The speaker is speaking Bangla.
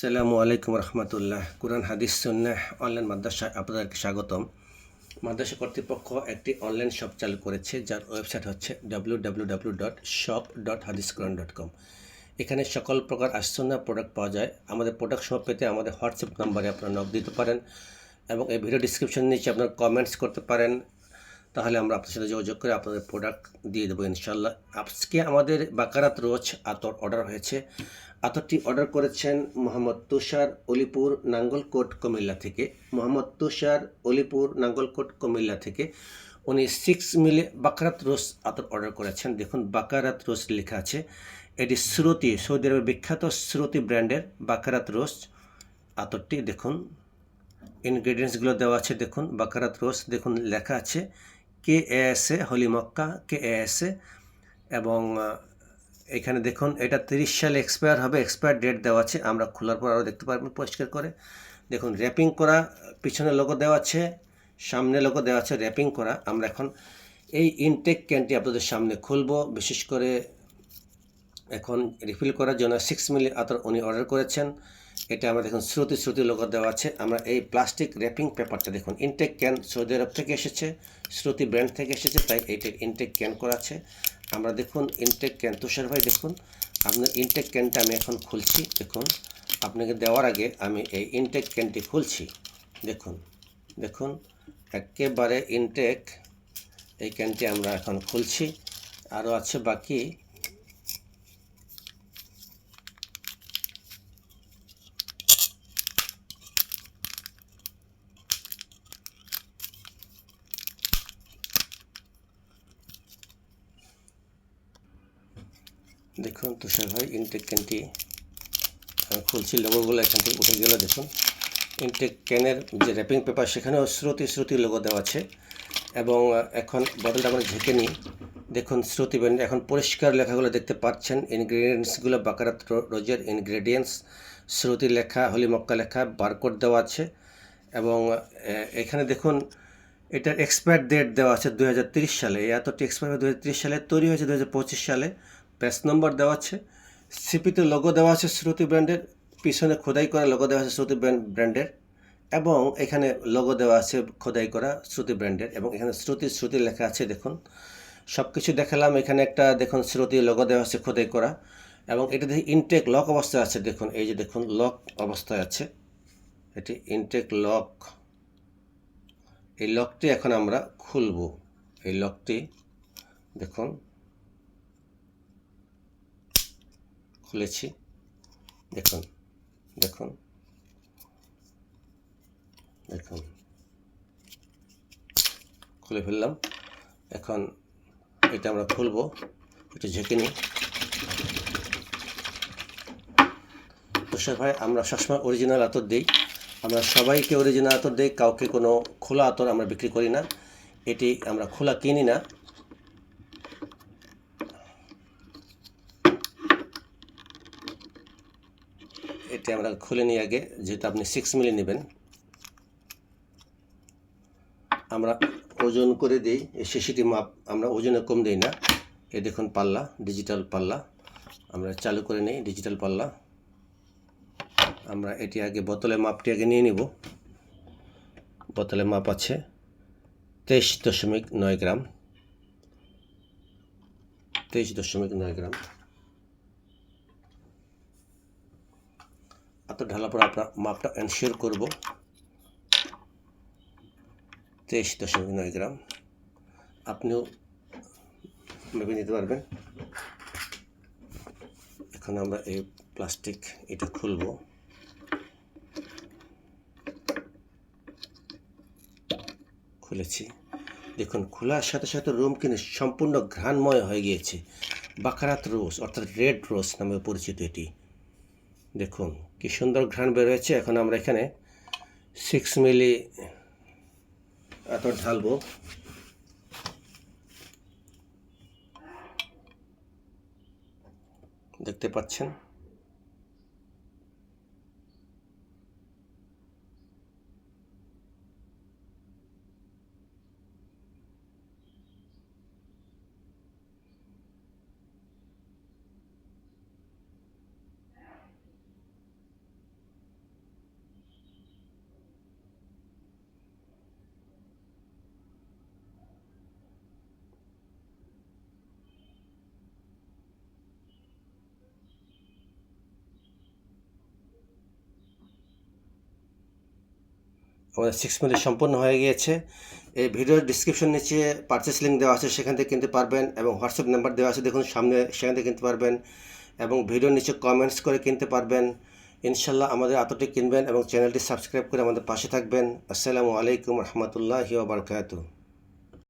আসসালামু আলাইকুম রহমতুল্লাহ। কুরআন হাদিস সুন্নাহ অনলাইন মাদ্রাসায় আপনাদেরকে স্বাগতম। মাদ্রাসা কর্তৃপক্ষ একটি অনলাইন শপ চালু করেছে, যার ওয়েবসাইট হচ্ছে www.shop.hadisquran.com। এখানে সকল প্রকার আসুন্নাহ প্রোডাক্ট পাওয়া যায়। আমাদের প্রোডাক্ট সব পেতে আমাদের হোয়াটসঅ্যাপ নাম্বারে আপনারা নক দিতে পারেন এবং এই ভিডিও ডিসক্রিপশন নিচে আপনারা কমেন্টস করতে পারেন, তাহলে আমরা আপনার সাথে যোগাযোগ করে আপনাদের প্রোডাক্ট দিয়ে দেবো ইনশাল্লাহ। আজকে আমাদের বাকারাত রোজ আতর অর্ডার হয়েছে। আতরটি অর্ডার করেছেন মোহাম্মদ তুষার, অলিপুর, নাঙ্গলকোট, কুমিল্লা থেকে। মোহাম্মদ তুষার, অলিপুর, নাঙ্গলকোট, কুমিল্লা থেকে উনি 6 মিলি বাকারাত রোজ আতর অর্ডার করেছেন। দেখুন বাকারাত রোজ লেখা আছে। এটি শ্রুতি, সৌদি আরবের বিখ্যাত শ্রুতি ব্র্যান্ডের বাকারাত রোজ আতরটি। দেখুন ইনগ্রেডিয়েন্টসগুলো দেওয়া আছে। দেখুন বাকারাত রোজ দেখুন লেখা আছে KASA, হলি মক্কা KASA। এবং এখানে দেখুন এটা 30 সালে এক্সপায়ার হবে, এক্সপায়ার ডেট দেওয়া আছে। আমরা খোলার পর আরও দেখতে পারবেন পরিষ্কার করে। দেখুন র্যাপিং করা, পিছনে লোগো দেওয়া আছে, সামনে লোগো দেওয়া আছে, র্যাপিং করা। আমরা এখন এই ইনটেক ক্যানটি আপনাদের সামনে খুলবো, বিশেষ করে এখন রিফিল করার জন্য 6 মিলি আতর উনি অর্ডার করেছেন। এটা আমরা দেখুন শ্রুতি লোগো দেওয়া আছে। আমরা এই প্লাস্টিক র্যাপিং পেপারটা দেখুন, ইনটেক ক্যান সৌদি আরব থেকে এসেছে, শ্রুতি ব্র্যান্ড থেকে এসেছে, তাই এইটা ইনটেক ক্যান করা আছে। আমরা দেখুন ইনটেক ক্যান, তুষার ভাই দেখুন আপনার ইনটেক ক্যানটা আমি এখন খুলছি। দেখুন আপনাকে দেওয়ার আগে আমি এই ইনটেক ক্যানটি খুলছি। দেখুন দেখুন একেবারে ইনটেক এই ক্যানটি আমরা এখন খুলছি। আরও আছে বাকি। দেখুন তুষার ভাই ইনটেক ক্যানটি খুলছি, লোগোগুলো এখান থেকে উঠে গেল। দেখুন ইনটেক ক্যানের যে র্যাপিং পেপার সেখানেও শ্রুতি লোগো দেওয়া আছে। এবং এখন বটলটা আমরা ঝেঁকে নিই। দেখুন শ্রুতি ব্র্যান্ড এখন পরিষ্কার লেখাগুলো দেখতে পাচ্ছেন। ইনগ্রেডিয়েন্টসগুলো বাকারাত রোজের ইনগ্রেডিয়েন্টস, শ্রুতি লেখা, হলি মক্কা লেখা, বারকোড দেওয়া আছে। এবং এখানে দেখুন এটার এক্সপায়ার ডেট দেওয়া আছে 2030 সালে। এই এতটি এক্সপায়ার 2030 সালে, তৈরি হয়েছে 2025 সালে। ব্যাচ নম্বর দেওয়া আছে, সিপিতে লোগো দেওয়া আছে শ্রুতি ব্র্যান্ডের, পিছনে খোদাই করা লোগো দেওয়া আছে শ্রুতি ব্র্যান্ডের, এবং এখানে লোগো দেওয়া আছে খোদাই করা শ্রুতি ব্র্যান্ডের, এবং এখানে শ্রুতি লেখা আছে। দেখুন সব কিছু দেখালাম। এখানে একটা দেখুন শ্রুতি লোগো দেওয়া আছে খোদাই করা, এবং এটা দেখি ইনটেক লক অবস্থায় আছে। দেখুন এই যে দেখুন লক অবস্থায় আছে, এটি ইনটেক লক। এই লকটি এখন আমরা খুলব। এই লকটি দেখুন খুলেছি। দেখুন দেখুন দেখুন খুলে ফেললাম। এখন এটা আমরা খুলবো, একটু ঝেঁকে নিই। তুষার ভাই আমরা সবসময় অরিজিনাল আতর দিই, আমরা সবাইকে অরিজিনাল আতর দিই, কাউকে কোনো খোলা আতর আমরা বিক্রি করি না। এটি আমরা খোলা কিনি না। এটি আমরা খুলে নিই আগে, যেহেতু আপনি 6 মিলি নেবেন। আমরা ওজন করে দিই, এই শিশিটি মাপ আমরা ওজনে কম দিই না। এই দেখুন পাল্লা, ডিজিটাল পাল্লা আমরা চালু করে নিই, ডিজিটাল পাল্লা। আমরা এটি আগে বোতলের মাপটি আগে নিয়ে নিব। বোতলের মাপ আছে 23.9 গ্রাম, 23.9 গ্রাম। আতর ঢালার পর আপনার মাপটা এনশিওর করব। 23.9 গ্রাম আপনিও মেপে নিতে পারবেন। এখন আমরা এই প্লাস্টিক এটা খুলব। খুলেছি। দেখুন খোলার সাথে সাথে রুম কিন্তু সম্পূর্ণ ঘ্রাণময় হয়ে গিয়েছে। বাকারাত রোজ অর্থাৎ রেড রোজ নামে পরিচিত এটি। দেখুন কি সুন্দর ঘ্রাণ বের হয়েছে। এখন আমরা এখানে 6 মিলি আতর ঢালবো। দেখতে পাচ্ছেন আমাদের 6 মিনিট সম্পূর্ণ হয়ে গিয়েছে। এই ভিডিওর ডিসক্রিপশন নিচে পারচেস লিঙ্ক দেওয়া আছে, সেখান থেকে কিনতে পারবেন, এবং হোয়াটসঅ্যাপ নাম্বার দেওয়া আছে দেখুন সামনে, সেখান থেকে কিনতে পারবেন, এবং ভিডিওর নিচে কমেন্টস করে কিনতে পারবেন। ইনশাল্লাহ আমাদের আতরটি কিনবেন এবং চ্যানেলটি সাবস্ক্রাইব করে আমাদের পাশে থাকবেন। আসসালামু আলাইকুম রহমতুল্লাহি ওয়া বারাকাতুহু।